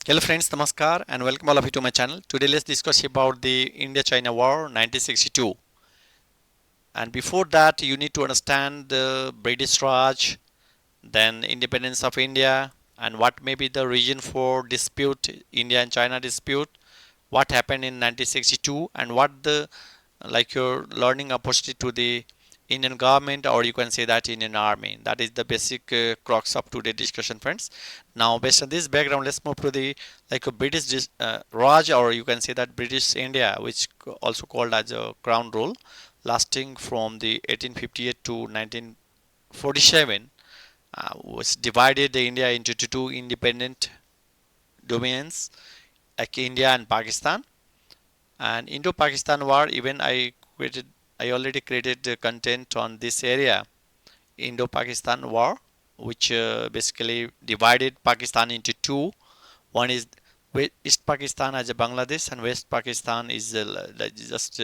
Hello friends, Namaskar and welcome all of you to my channel. Today let's discuss about the India-China War 1962. And before that you need to understand the British Raj, then independence of India and what may be the reason for dispute, India and China dispute, what happened in 1962 and what the your learning opportunity to the Indian government, or you can say that Indian army. That is the basic crux of today's discussion, friends. Now based on this background, let's move to the a British Raj, or you can say that British India, which also called as a crown rule, lasting from the 1858 to 1947, was divided the India into two independent dominions like India and Pakistan. And Indo-Pakistan War, even I already created content on this area, Indo-Pakistan War, which basically divided Pakistan into two. One is East Pakistan as a Bangladesh, and West Pakistan is just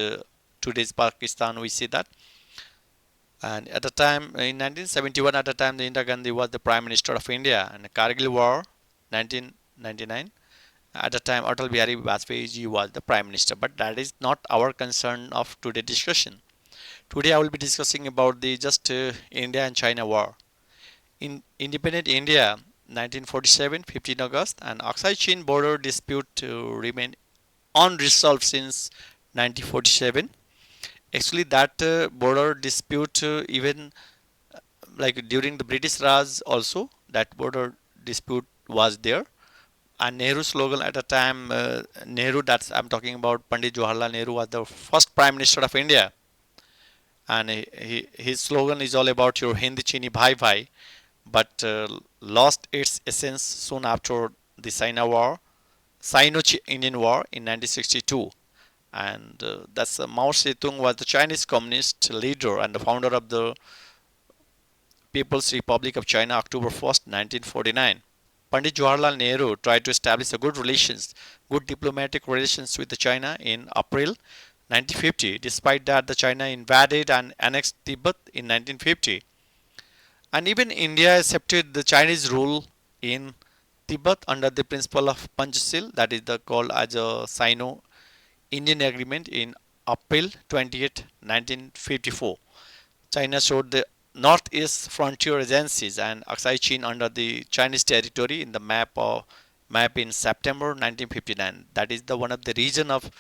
today's Pakistan. We see that. And at the time, in 1971, at the time, the Indira Gandhi was the Prime Minister of India, and the Kargil War, 1999. At the time, Atal Bihari Vajpayee was the Prime Minister, but that is not our concern of today's discussion. Today, I will be discussing about the just India and China war. In independent India, 1947, 15 August, and Aksai-Chin border dispute remain unresolved since 1947. Actually, that border dispute even during the British Raj also, that border dispute was there. And Nehru slogan at the time, Nehru, that's I'm talking about Pandit Jawaharlal Nehru, was the first Prime Minister of India, and his slogan is all about your Hindi Chini Bhai Bhai, but lost its essence soon after the Sino-Indian War in 1962. And that's Mao Zedong was the Chinese communist leader and the founder of the People's Republic of China, October 1st, 1949. Pandit Jawaharlal Nehru tried to establish a good diplomatic relations with China in April 1950. Despite that, the China invaded and annexed Tibet in 1950. And even India accepted the Chinese rule in Tibet under the principle of Panchashil, that is called as a Sino-Indian agreement in April 20th, 1954. China showed the northeast frontier agencies and Aksai-Chin under the Chinese territory in the map in September 1959. That is the one of the region of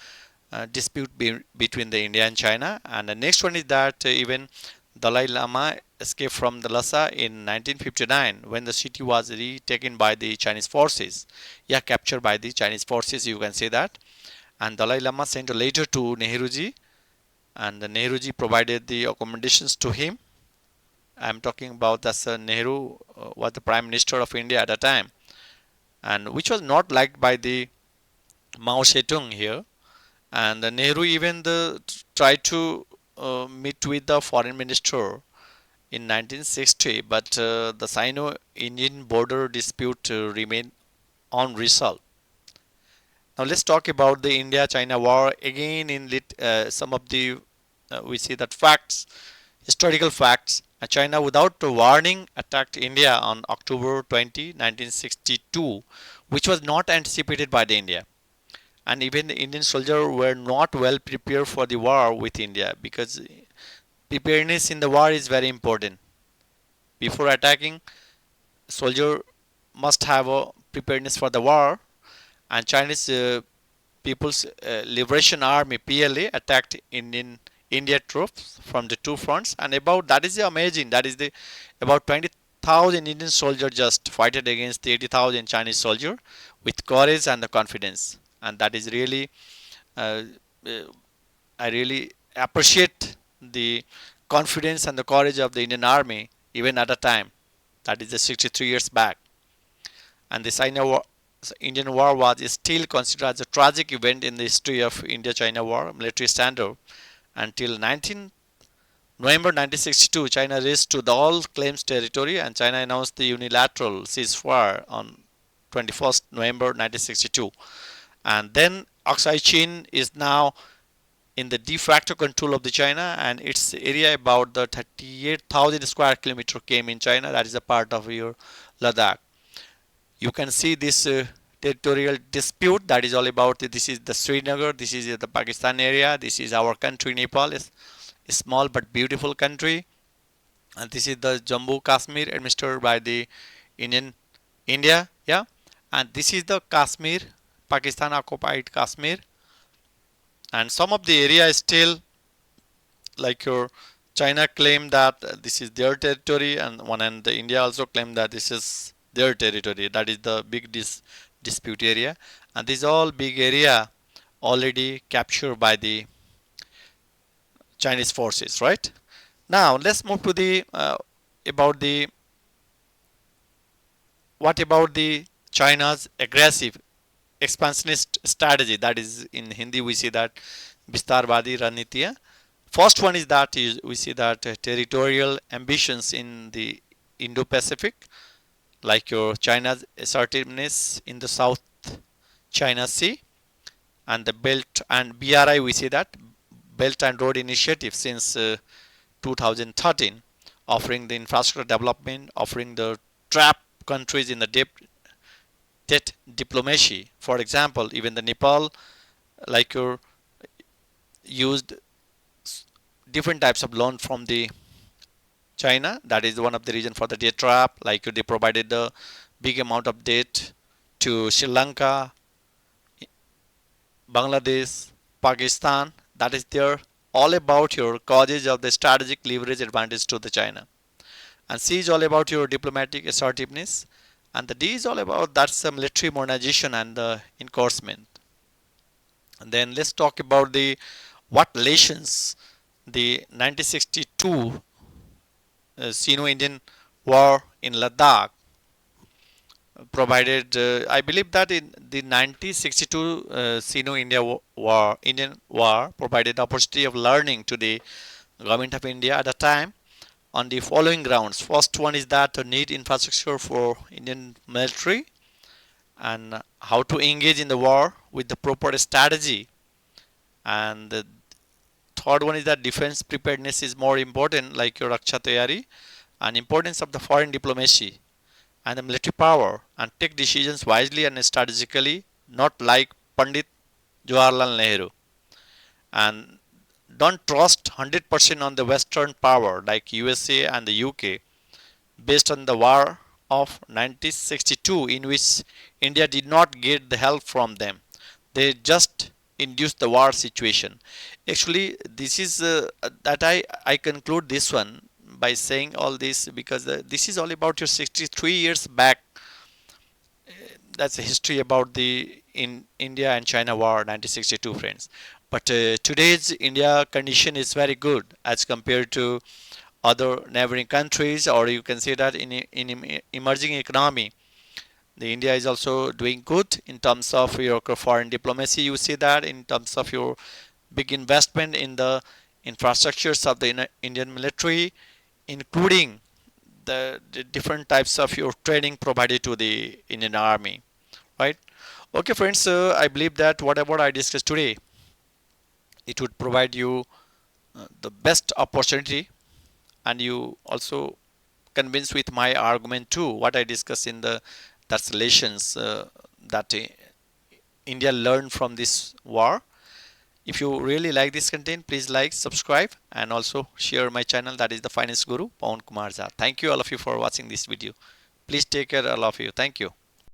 dispute between the India and China. And the next one is that even Dalai Lama escaped from the Lhasa in 1959 when the city was retaken by the Chinese forces. Yeah, captured by the Chinese forces, you can say that. And Dalai Lama sent a letter to Nehruji, and the Nehruji provided the accommodations to him. I'm talking about that Nehru was the Prime Minister of India at the time, and which was not liked by the Mao Zedong here. And the Nehru even tried to meet with the Foreign Minister in 1960, but the Sino-Indian border dispute remained unresolved. Now let's talk about the India-China war again. In some of the we see that historical facts. China, without warning, attacked India on October 20, 1962, which was not anticipated by the India. And even the Indian soldiers were not well prepared for the war with India, because preparedness in the war is very important. Before attacking, soldier must have a preparedness for the war, and Chinese People's Liberation Army (PLA) attacked India troops from the two fronts, and about that is amazing. That is the about 20,000 Indian soldiers just fought against the 80,000 Chinese soldiers with courage and the confidence, and that is really uh, uh, I really appreciate the confidence and the courage of the Indian Army even at a time. That is the 63 years back, and the Indian War was still considered as a tragic event in the history of India-China War military standard until November 1962. China raised to the all claims territory, and China announced the unilateral ceasefire on 21st November 1962. And then Aksai-Chin is now in the de facto control of the China, and its area about the 38,000 square kilometer came in China. That is a part of your Ladakh. You can see this territorial dispute. That is all about this is the Srinagar, this is the Pakistan area, this is our country Nepal, is a small but beautiful country, and this is the Jammu Kashmir administered by the Indian India, yeah, and this is the Kashmir, Pakistan occupied Kashmir, and some of the area is still like your China claim that this is their territory, and one and the India also claim that this is their territory. That is the big dispute area, and this all big area already captured by the Chinese forces, right? Now let's move to the about the what about the China's aggressive expansionist strategy. That is in Hindi we see that Bistarwadi Ranitiya. First one is that we see that territorial ambitions in the Indo-Pacific, like your China's assertiveness in the South China Sea, and the Belt and BRI we see that Belt and Road Initiative since 2013, offering the infrastructure development, offering the trap countries in the debt diplomacy. For example, even the Nepal, like your used different types of loan from the China. That is one of the reason for the debt trap. Like they provided the big amount of debt to Sri Lanka, Bangladesh, Pakistan. That is there all about your causes of the strategic leverage advantage to the China. And C is all about your diplomatic assertiveness. And the D is all about that's the military modernization and the enforcement. And then let's talk about the what relations the 1962 Sino-Indian war in Ladakh provided. I believe that in the 1962 Sino-India war, Indian war provided the opportunity of learning to the government of India at the time on the following grounds. First one is that the need infrastructure for Indian military and how to engage in the war with the proper strategy. And the third one is that defense preparedness is more important, like your Raksha Tayari, and importance of the foreign diplomacy and the military power, and take decisions wisely and strategically, not like Pandit Jawaharlal Nehru. And don't trust 100% on the Western power like USA and the UK based on the war of 1962 in which India did not get the help from them. They just induced the war situation. Actually, this is that I conclude this one by saying all this because this is all about your 63 years back. That's a history about the in India and China war 1962, friends. But today's India condition is very good as compared to other neighboring countries, or you can say that in emerging economy, the India is also doing good in terms of your foreign diplomacy. You see that in terms of your big investment in the infrastructures of the Indian military, including the different types of your training provided to the Indian Army, right? Okay, friends, I believe that whatever I discussed today, it would provide you the best opportunity, and you also convinced with my argument too. What I discussed in the that's relations that India learned from this war. If you really like this content, please like, subscribe, and also share my channel. That is the Finance Guru, Pawan Kumar Jha. Thank you all of you for watching this video. Please take care, all of you. Thank you.